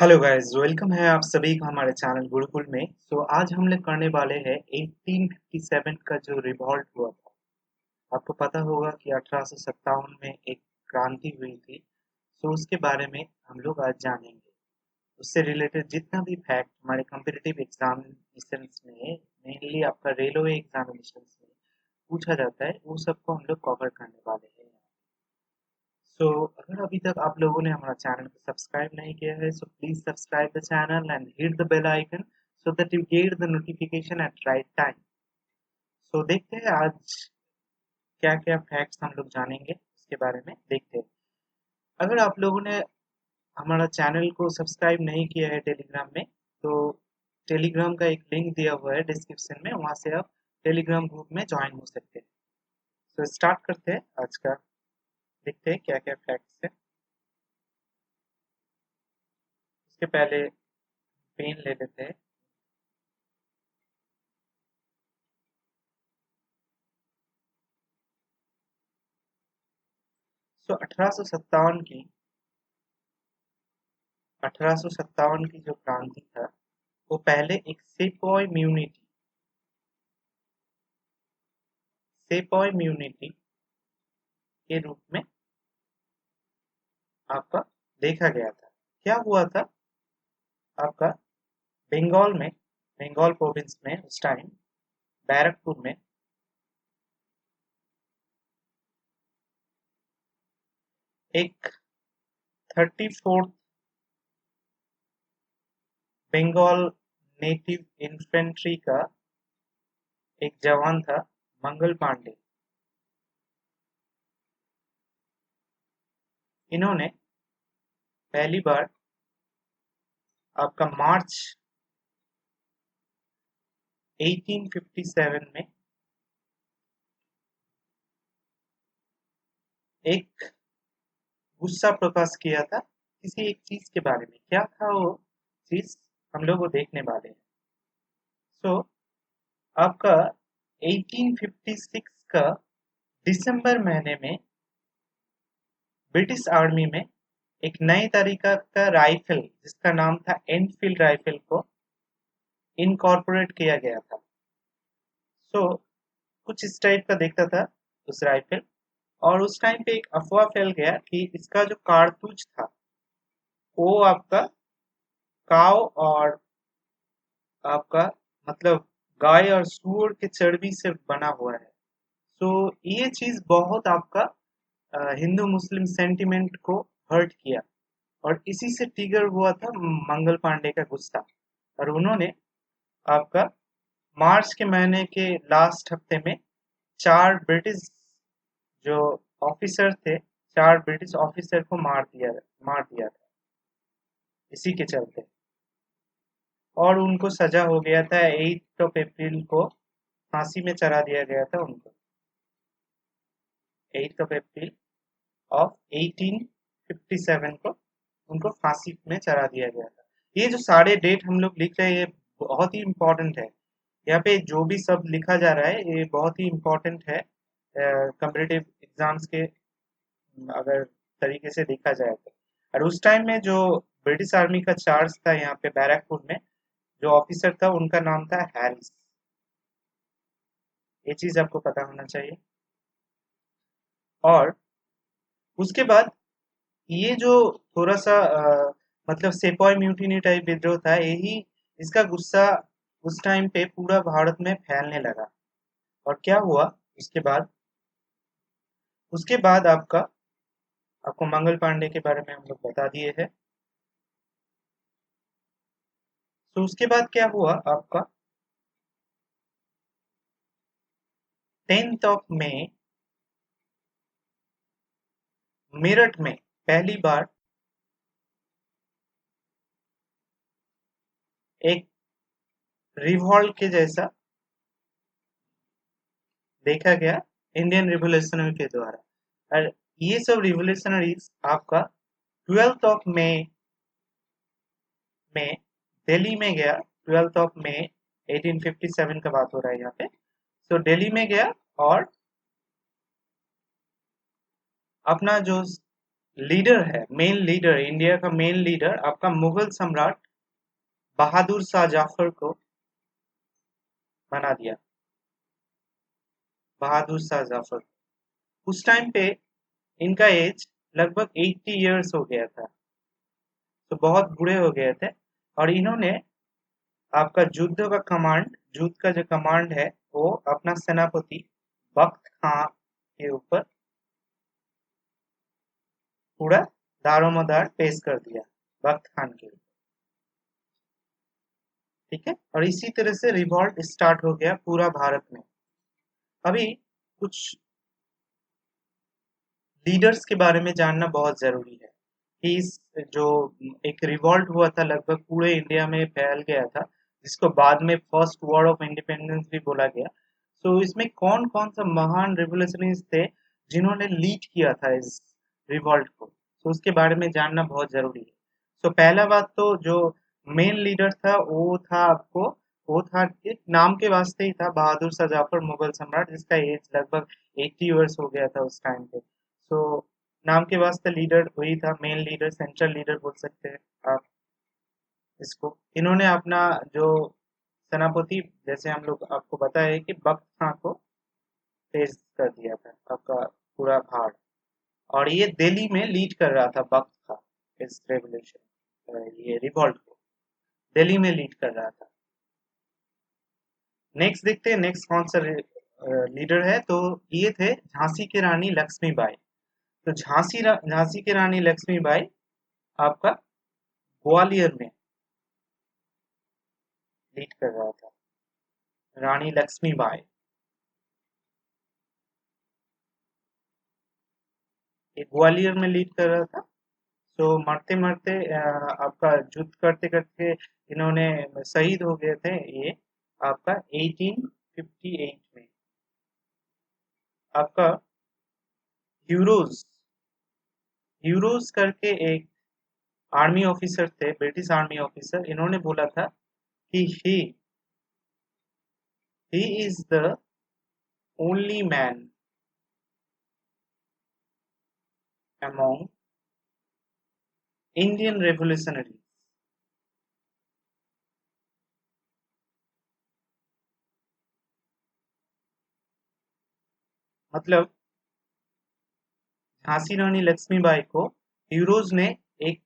Hello guys, welcome है आप सभी का हमारे चैनल गुरुकुल में। आज हम लोग करने वाले हैं 1857 का जो रिवॉल्ट हुआ था। आपको पता होगा कि 1857 में एक क्रांति हुई थी। उसके बारे में हम लोग आज जानेंगे। उससे रिलेटेड जितना भी फैक्ट हमारे कॉम्पिटिटिव एग्जामिनेशंस में, मेनली आपका रेलवे एग्जामिनेशंस में पूछा जाता है, वो सबको हम लोग कवर करने वाले हैं। अगर अभी तक आप लोगों ने हमारा चैनल को सब्सक्राइब नहीं किया है, please subscribe the channel and hit the bell icon so that you get the notification at right time. देखते हैं आज क्या क्या फैक्ट्स हम लोग जानेंगे, उसके बारे में देखते हैं। अगर आप लोगों ने हमारा चैनल को सब्सक्राइब नहीं किया है टेलीग्राम में, तो टेलीग्राम का एक लिंक दिया हुआ है डिस्क्रिप्शन में, वहाँ से आप टेलीग्राम ग्रुप में ज्वाइन हो सकते हैं। स्टार्ट करते हैं आज का। देखते हैं क्या क्या फैक्ट्स है। उसके पहले पेन ले लेते हैं। 1857 की जो क्रांति था, वो पहले एक सेपॉय म्यूनिटी के रूप में आपका देखा गया था। क्या हुआ था आपका, बंगाल में, बंगाल प्रोविंस में उस टाइम बैरकपुर में एक 34th बंगाल नेटिव इन्फेंट्री का एक जवान था, मंगल पांडे। इन्होंने पहली बार आपका मार्च 1857 में एक गुस्सा प्रकाश किया था किसी एक चीज के बारे में। क्या था वो चीज, हम लोग वो देखने वाले हैं। सो आपका 1856 का दिसंबर महीने में ब्रिटिश आर्मी में एक नई तरीका का राइफल, जिसका नाम था एनफील्ड राइफल, को इनकॉर्पोरेट किया गया था। कुछ इस टाइप का देखता था उस राइफल। और उस टाइम पे एक अफवाह फैल गया कि इसका जो कारतूज था, वो आपका काव और आपका मतलब गाय और सूअर के चर्बी से बना हुआ है। ये चीज बहुत आपका हिंदू मुस्लिम सेंटिमेंट को हर्ट किया, और इसी से ट्रिगर हुआ था मंगल पांडे का गुस्सा। और उन्होंने आपका मार्च के महीने के लास्ट हफ्ते में चार ब्रिटिश जो ऑफिसर थे, चार ब्रिटिश ऑफिसर को मार दिया था इसी के चलते। और उनको सजा हो गया था, 8 को फांसी में चढ़ा दिया गया था उनको। 8 ऑफ 1857 को उनको फांसी में चढ़ा दिया गया था। ये जो सारे डेट हम लोग लिख रहे हैं, ये बहुत ही इम्पोर्टेंट है। यहाँ पे जो भी सब लिखा जा रहा है, ये बहुत ही इम्पोर्टेंट है कम्पिटिटिव एग्जाम्स के, अगर तरीके से देखा जाए तो। और उस टाइम में जो ब्रिटिश आर्मी का चार्ज था यहाँ पे बैरकपुर में, जो ऑफिसर था उनका नाम था हैरिस। ये चीज आपको पता होना चाहिए। और उसके बाद ये जो थोड़ा सा मतलब सेपॉय म्यूटिनी टाइप विद्रोह था, यही इसका गुस्सा उस टाइम पे पूरा भारत में फैलने लगा। और क्या हुआ उसके बाद, आपका, आपको मंगल पांडे के बारे में हम लोग बता दिए हैं। उसके बाद क्या हुआ आपका, 10 मई मेरठ में पहली बार एक रिवॉल्ट के जैसा देखा गया इंडियन रिवोल्यूशनरी के द्वारा। और ये सब रिवोल्यूशनरीज आपका 12 में दिल्ली में गया। 12 मई 1857 का बात हो रहा है यहाँ पे। दिल्ली में गया और अपना जो लीडर है, मेन लीडर, इंडिया का मेन लीडर आपका मुगल सम्राट बहादुर शाह जाफर को बना दिया। बहादुर शाह जाफर उस टाइम पे इनका एज लगभग 80 इयर्स हो गया था, तो बहुत बूढ़े हो गए थे। और इन्होंने आपका युद्ध का जो कमांड है वो अपना सेनापति बख्त खां के ऊपर पूरा दारोमदार पेश कर दिया, बख्त खान के ऊपर। ठीक है, और इसी तरह से रिवॉल्ट स्टार्ट हो गया पूरा भारत में। अभी कुछ लीडर्स के बारे में जानना बहुत जरूरी है कि इस जो एक रिवॉल्ट हुआ था लगभग पूरे इंडिया में फैल गया था, जिसको बाद में फर्स्ट वॉर ऑफ इंडिपेंडेंस भी बोला गया। तो इसमें कौन कौन सा महान रिवोल्यूशनरीज थे जिन्होंने लीड किया था इस रिवॉल्ट को, तो उसके बारे में जानना बहुत जरूरी है। तो पहला बात तो जो मेन लीडर था वो था आपको, वो था एक नाम के वास्ते ही था, बहादुर शाह जाफर मुगल सम्राट, जिसका एज लगभग 80 इयर्स हो गया था उस टाइम पे। सो नाम के वास्ते लीडर वही था, मेन लीडर, सेंट्रल लीडर बोल सकते हैं आप इसको। इन्होंने अपना जो सेनापति, जैसे हम लोग आपको बताया कि बख्त खां को पेश कर दिया था आपका पूरा भार। और ये दिल्ली में लीड कर रहा था बख्त खां, इस रेवोल्यूशन, ये रिवॉल्ट को दिल्ली में लीड कर रहा था। नेक्स्ट देखते हैं नेक्स्ट कौन सा लीडर है, तो ये थे झांसी की रानी लक्ष्मीबाई। तो झांसी की रानी लक्ष्मीबाई आपका ग्वालियर में लीड कर रहा था, रानी लक्ष्मीबाई, ये ग्वालियर में लीड कर रहा था। तो मरते मरते आपका युद्ध करते करते इन्होंने शहीद हो गए थे ये आपका 1858 में। आपका ह्यूरोज ह्यूरोज करके एक आर्मी ऑफिसर थे, ब्रिटिश आर्मी ऑफिसर, इन्होंने बोला था कि he is the only man among Indian revolutionary. मतलब झांसी रानी लक्ष्मीबाई को हीरोज ने एक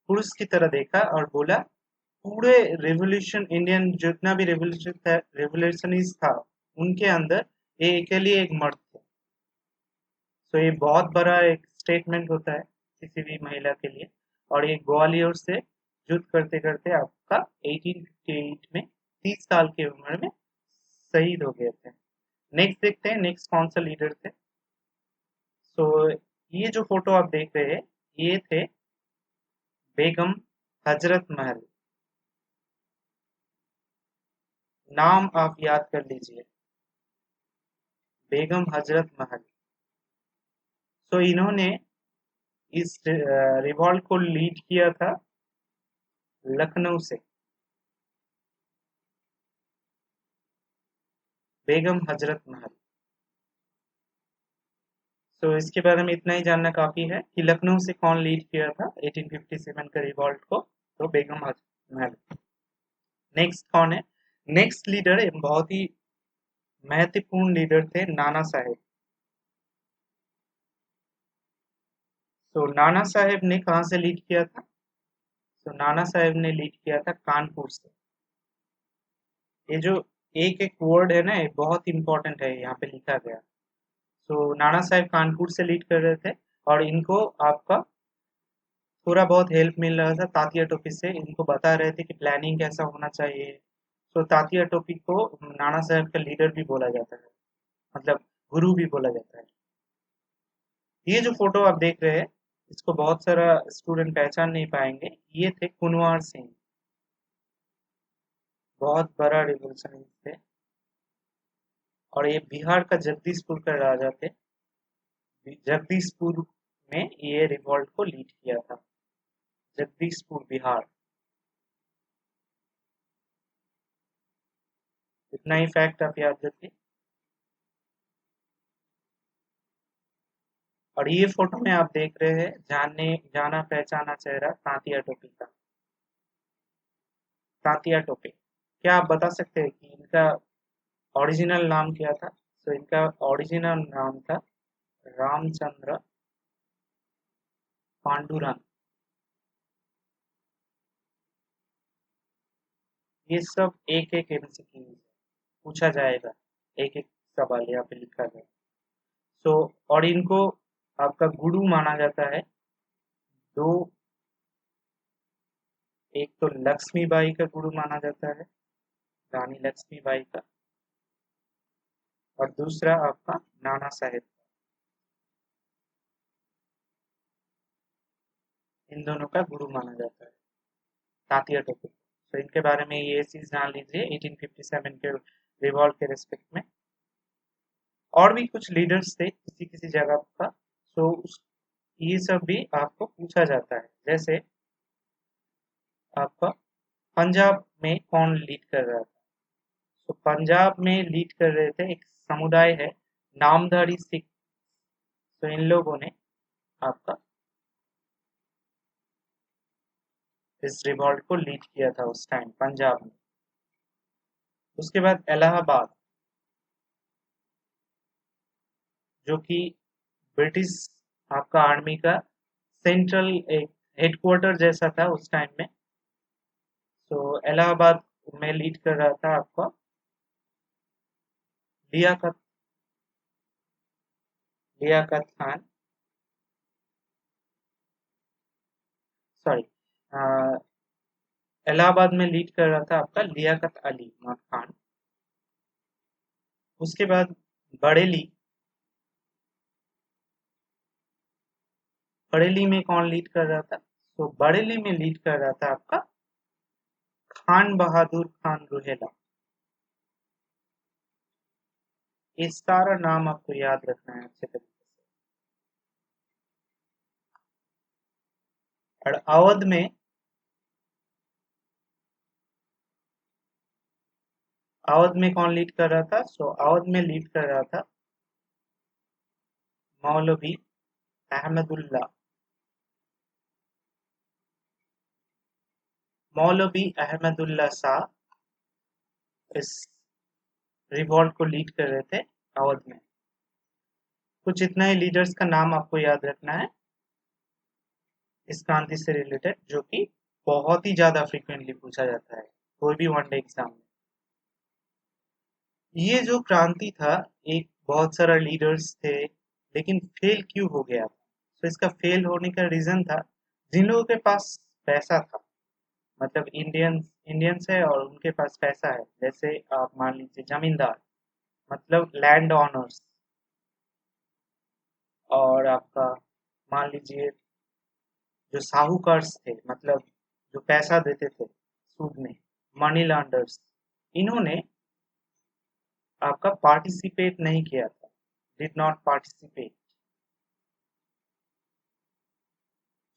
पुरुष की तरह देखा और बोला पूरे रेवोल्यूशन, इंडियन जितना भी रेवोल्यूशन था, रेवोल्यूशनरीज था, उनके अंदर ये अकेले एक मर्द थे। तो ये बहुत बड़ा एक स्टेटमेंट होता है किसी भी महिला के लिए। और ये ग्वालियर से युद्ध करते करते आपका 1858 में 30 साल की उम्र में शहीद हो गए थे। नेक्स्ट देखते हैं नेक्स्ट कौन सा लीडर थे। सो ये जो फोटो आप देख रहे हैं ये थे बेगम हजरत महल। नाम आप याद कर लीजिए, बेगम हजरत महल। तो इन्होंने इस रिवॉल्ट को लीड किया था लखनऊ से, बेगम हजरत महल। तो इसके बारे में इतना ही जानना काफी है कि लखनऊ से कौन लीड किया था 1857 का रिवॉल्ट को, तो बेगम हजरत महल। नेक्स्ट कौन है, नेक्स्ट लीडर बहुत ही महत्वपूर्ण लीडर थे नाना साहेब। तो नाना साहेब ने कहाँ से लीड किया था, तो नाना साहेब ने लीड किया था कानपुर से। ये जो एक एक वर्ड है ना ये बहुत इंपॉर्टेंट है, यहाँ पे लिखा गया। तो नाना साहेब कानपुर से लीड कर रहे थे और इनको आपका थोड़ा बहुत हेल्प मिल रहा था तात्या टोपी से, इनको बता रहे थे कि प्लानिंग कैसा होना चाहिए। तो तात्या टोपी को नाना साहेब का लीडर भी बोला जाता है, मतलब गुरु भी बोला जाता है। ये जो फोटो आप देख रहे हैं इसको बहुत सारा स्टूडेंट पहचान नहीं पाएंगे, ये थे कुनवार सिंह, बहुत बड़ा रिवोल्यूशन थे। और ये बिहार का जगदीशपुर का राजा थे, जगदीशपुर में ये रिवॉल्ट को लीड किया था, जगदीशपुर बिहार। इतना ही फैक्ट आप याद रखिए। और ये फोटो में आप देख रहे हैं जाना पहचाना चेहरा तांतिया टोपी का। तांतिया टोपी, क्या आप बता सकते हैं कि इनका ओरिजिनल नाम क्या था? तो इनका ओरिजिनल नाम था रामचंद्र पांडुरंग। ये सब एक एक एमसीक्यू पूछा जाएगा, एक एक सवाल यहाँ पे लिखा जाए। सो और इनको आपका गुरु माना जाता है दो। एक तो लक्ष्मीबाई का गुरु माना जाता है, रानी लक्ष्मीबाई का, और दूसरा आपका नाना साहेब। इन दोनों का गुरु माना जाता है तांतिया टोपी। तो इनके बारे में ये चीज जान लीजिए 1857 के रिवॉल्ट के रेस्पेक्ट में। और भी कुछ लीडर्स थे किसी किसी जगह का, सो ये सब भी आपको पूछा जाता है। जैसे आपका पंजाब में कौन लीड कर रहा था? तो पंजाब में लीड कर रहे थे एक समुदाय है नामधारी सिख। तो इन लोगों ने आपका इस रिवॉल्ट को लीड किया था उस टाइम पंजाब में। उसके बाद इलाहाबाद, जो कि ब्रिटिश आपका आर्मी का सेंट्रल एक हेडक्वार्टर जैसा था उस टाइम में। तो इलाहाबाद में लीड कर रहा था आपका लियाकत लियाकत खान, सॉरी, इलाहाबाद में लीड कर रहा था आपका लियाकत अली खान। उसके बाद बरेली, बरेली में कौन लीड कर रहा था? तो बरेली में लीड कर रहा था आपका खान बहादुर खान रुहेला। ये सारा नाम आपको याद रखना है अच्छे तरीके से। और अवध में कौन लीड कर रहा था? सो अवध में लीड कर रहा था मौलवी अहमदुल्ला। मौलवी अहमदुल्ला शाह इस रिवॉल्ट को लीड कर रहे थे अवध में। कुछ इतना ही लीडर्स का नाम आपको याद रखना है इस क्रांति से रिलेटेड, जो कि बहुत ही ज्यादा फ्रीक्वेंटली पूछा जाता है कोई भी वनडे एग्जाम में। ये जो क्रांति था, एक बहुत सारा लीडर्स थे, लेकिन फेल क्यों हो गया? तो इसका फेल होने का रीजन था जिन लोगों के पास पैसा था, मतलब इंडियंस इंडियंस है और उनके पास पैसा है, जैसे आप मान लीजिए जमींदार, मतलब लैंड ऑनर्स, और आपका मान लीजिए जो साहूकार्स थे, मतलब जो पैसा देते थे सूद में, मनी लॉन्डर्स, इन्होंने आपका पार्टिसिपेट नहीं किया था, डिड नॉट पार्टिसिपेट।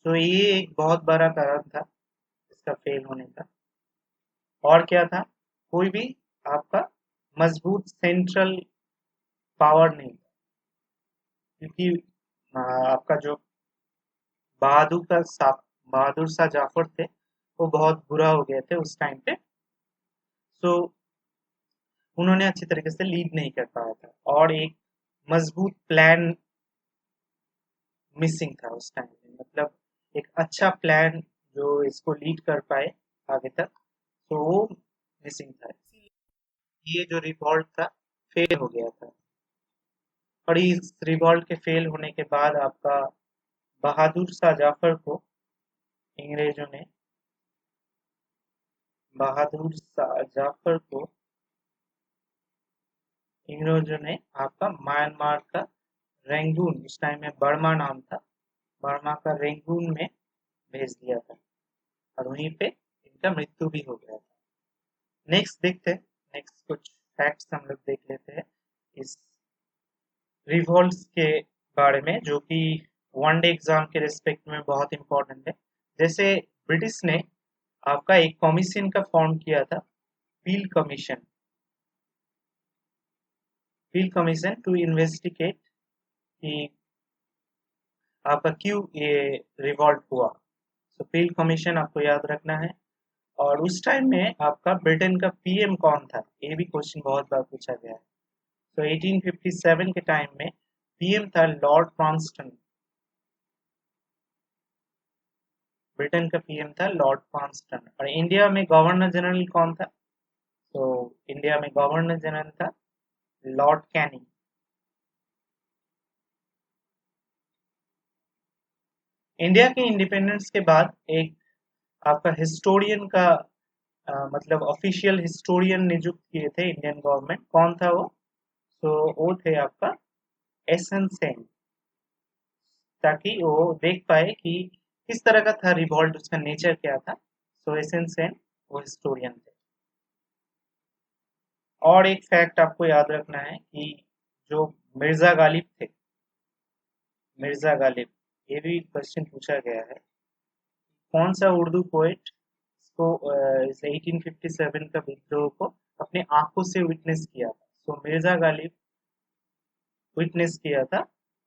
तो ये एक बहुत बड़ा कारण था इसका फेल होने का। और क्या था? कोई भी आपका मजबूत सेंट्रल पावर नहीं था, क्योंकि आपका जो बहादुर शाह जाफर थे, वो बहुत बुरा हो गए थे उस टाइम पे। सो उन्होंने अच्छी तरीके से लीड नहीं कर पाया था, और एक मजबूत प्लान मिसिंग था उस टाइम पे, मतलब एक अच्छा प्लान जो इसको लीड कर पाए आगे तक, तो वो मिसिंग था। इसीलिए ये जो रिवॉल्ट था फेल हो गया था। और इस रिवॉल्ट के फेल होने के बाद आपका बहादुर शाह जाफर को अंग्रेजों ने बहादुर शाह जाफर को अंग्रेजों ने आपका म्यांमार का रेंगून, उस टाइम में बर्मा नाम था, बर्मा का रेंगून में भेज दिया था, और वहीं पे इनका मृत्यु भी हो गया था। नेक्स्ट देखते हैं, नेक्स्ट कुछ फैक्ट्स हम लोग देख लेते हैं इस रिवॉल्ट्स के बारे में, जो कि वनडे एग्जाम के रिस्पेक्ट में बहुत इंपॉर्टेंट है। जैसे ब्रिटिश ने आपका एक कमीशन का फॉर्म किया था, Peel commission, Peel commission to investigate कि आपका क्यों ये रिवॉल्ट हुआ। सो पील कमीशन आपको याद रखना है। और उस टाइम में आपका ब्रिटेन का पीएम कौन था, ये भी क्वेश्चन बहुत बार पूछा गया है। तो 1857 के टाइम में पीएम था लॉर्ड कॉन्स्टन। ब्रिटेन का पीएम था लॉर्ड कॉन्स्टन। और इंडिया में गवर्नर जनरल कौन था? तो इंडिया में गवर्नर जनरल था लॉर्ड कैनिंग। इंडिया के इंडिपेंडेंस के बाद एक आपका हिस्टोरियन का मतलब ऑफिशियल हिस्टोरियन नियुक्त किए थे इंडियन गवर्नमेंट। कौन था वो? तो वो थे आपका एस एन सेन, ताकि वो देख पाए कि किस तरह का था रिवॉल्ट, उसका नेचर क्या था। सो एस एन सेन वो हिस्टोरियन थे। और एक फैक्ट आपको याद रखना है कि जो मिर्जा गालिब थे, मिर्जा गालिब, ये भी क्वेश्चन पूछा गया है। कौन सा उर्दू पोएट इसको इस 1857 का विद्रोह को अपने आंखों से विटनेस किया था? सो मिर्जा गालिब विटनेस किया था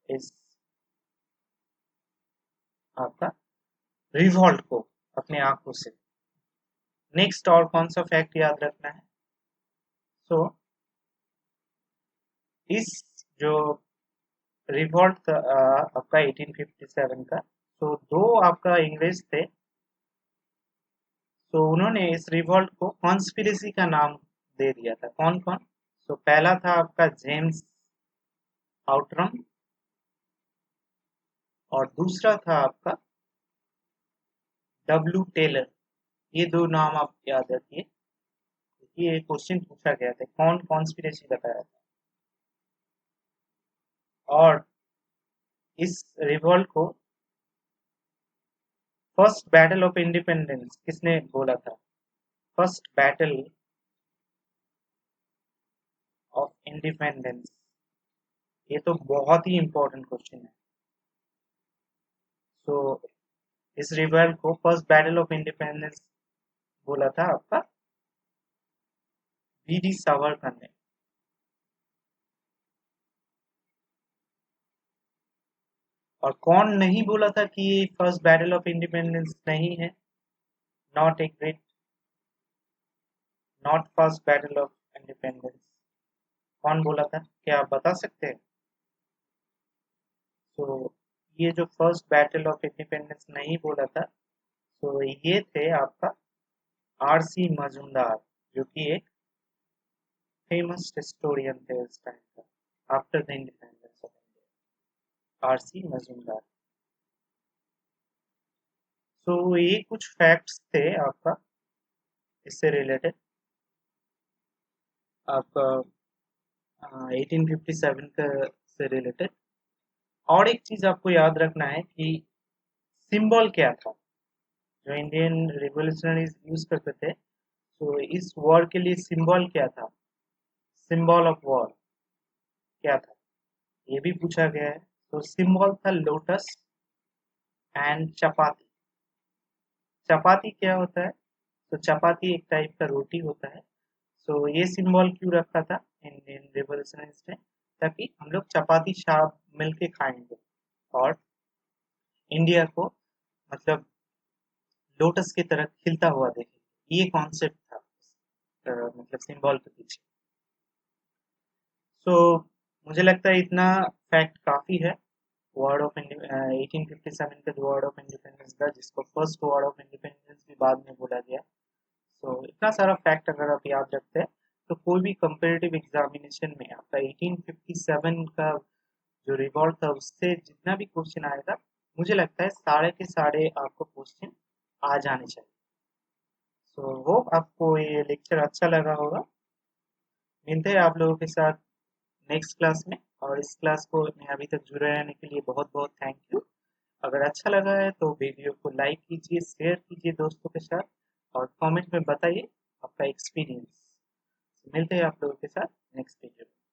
इस आपका रिवॉल्ट को अपने आंखों से। नेक्स्ट और कौन सा फैक्ट याद रखना है? सो इस जो रिवॉल्ट था आपका 1857 का, तो दो आपका इंग्लिश थे। तो उन्होंने इस रिवॉल्ट को कॉन्स्पिरेसी का नाम दे दिया था। कौन कौन? तो पहला था आपका जेम्स आउटरम, और दूसरा था आपका डब्ल्यू टेलर। ये दो नाम आप याद रखिए, ये क्वेश्चन पूछा गया था कौन कॉन्स्पिरेसी बताया था। और इस रिवॉल्ट को फर्स्ट बैटल ऑफ इंडिपेंडेंस किसने बोला था? फर्स्ट बैटल ऑफ इंडिपेंडेंस, ये तो बहुत ही इंपॉर्टेंट क्वेश्चन है। सो इस रिवॉल्ट को फर्स्ट बैटल ऑफ इंडिपेंडेंस बोला था आपका वीडी सावरकर ने। और कौन नहीं बोला था कि ये फर्स्ट बैटल ऑफ इंडिपेंडेंस नहीं है? Not a great, not first battle of independence. कौन बोला था, क्या आप बता सकते हैं? तो ये जो फर्स्ट बैटल ऑफ इंडिपेंडेंस नहीं बोला था, तो ये थे आपका आर सी मजूमदार, जो कि एक फेमस हिस्टोरियन थे उस टाइम का, after the independence of India, R C Majumdar. तो ये कुछ फैक्ट्स थे आपका इससे रिलेटेड, आपका 1857 का से रिलेटेड। और एक चीज आपको याद रखना है कि सिंबल क्या था जो इंडियन रिवोल्यूशनरीज यूज करते थे। तो इस वॉर के लिए सिंबल क्या था, सिंबल ऑफ वॉर क्या था, ये भी पूछा गया है। तो सिंबल था लोटस एंड चपाती। चपाती क्या होता है? तो चपाती एक टाइप का रोटी होता है। तो ये सिंबल क्यों रखा था इंडियन रिवोल्यूशनरीज ने? ताकि हम लोग चपाती शाम मिलके खाएंगे और इंडिया को मतलब लोटस की तरह खिलता हुआ देखेंगे। ये कॉन्सेप्ट था मतलब सिंबल के पीछे। सो मुझे लगता है इतना फैक्ट काफी है वर्ड ऑफ 1857 का जो वर्ड ऑफ इंडिपेंडेंस था, जिसको फर्स्ट वर्ड ऑफ इंडिपेंडेंस भी बाद में बोला गया। सो इतना सारा फैक्ट अगर आप याद रखते हैं, तो कोई भी कंपेरेटिव एग्जामिनेशन में आपका 1857 का जो रिवॉल्ट था उससे जितना भी क्वेश्चन आएगा, मुझे लगता है सारे के सारे आपको क्वेश्चन आ जाने चाहिए। सो होप आपको ये लेक्चर अच्छा लगा होगा। मिलते हैं आप लोगों के साथ नेक्स्ट क्लास में। और इस क्लास को में अभी तक जुड़े रहने के लिए बहुत बहुत थैंक यू। अगर अच्छा लगा है तो वीडियो को लाइक कीजिए, शेयर कीजिए दोस्तों के साथ, और कमेंट में बताइए आपका एक्सपीरियंस। मिलते हैं आप लोगों के साथ नेक्स्ट वीडियो में।